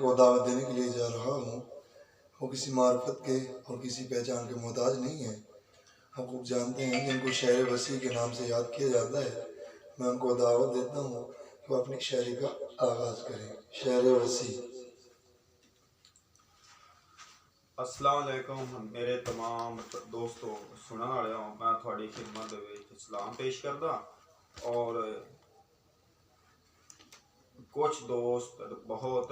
जिनको दावत देने के लिए जा रहा हूँ वो किसी मार्फत के और किसी पहचान के मोहताज नहीं है। आप लोग जानते हैं जिनको शेर वसी के नाम से याद किया जाता है, मैं उनको दावत देता हूँ कि वो अपनी शायरी का आगाज़ करें। शेर वसी। अस्सलाम वालेकुम मेरे तमाम दोस्तों सुनने वाले हो, मैं थोड़ी खिदमत विच सलाम पेश करदा। और कुछ दोस्त बहुत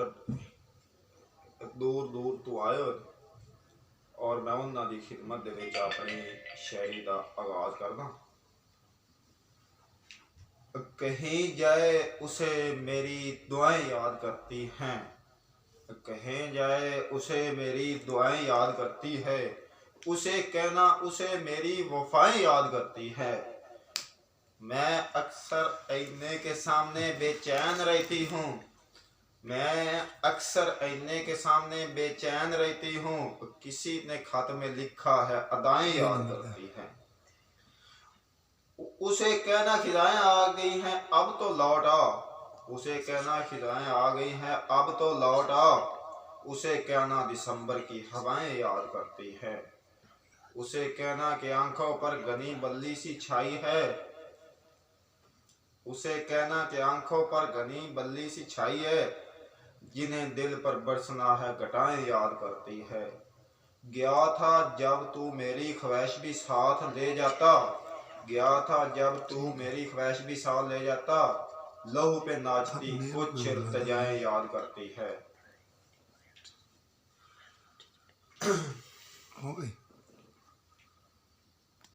दूर दूर तो आए हो और मैं उन्होंने दी खिदमत दे विच अपनी शायरी का आगाज करदा। कहीं जाए उसे मेरी दुआएं याद करती हैं, कहीं जाए उसे मेरी दुआएं याद करती है, उसे कहना उसे मेरी वफाएं याद करती है। मैं अक्सर आईने के सामने बेचैन रहती हूँ, मैं अक्सर आईने के सामने बेचैन रहती हूँ, किसी ने खत में लिखा है अदाएं याद करती हैं। उसे कहना खिजाएं आ गई हैं अब तो लौट आ, उसे कहना खिजाएं आ गई हैं अब तो लौट आ, उसे कहना दिसंबर की हवाएं याद करती है। उसे कहना कि आंखों पर घनी बल्ली सी छाई है, उसे कहना कि आंखों पर घनी बल्ली सी छाई है, जिन्हें दिल पर बरसना है घटाएं याद करती है। गया था जब तू मेरी ख्वाहिश भी साथ ले जाता, गया था जब तू मेरी ख्वाहिश भी साथ ले जाता, लहू पे नाचती कुछ इल्तिजाएं याद करती है। हो गई।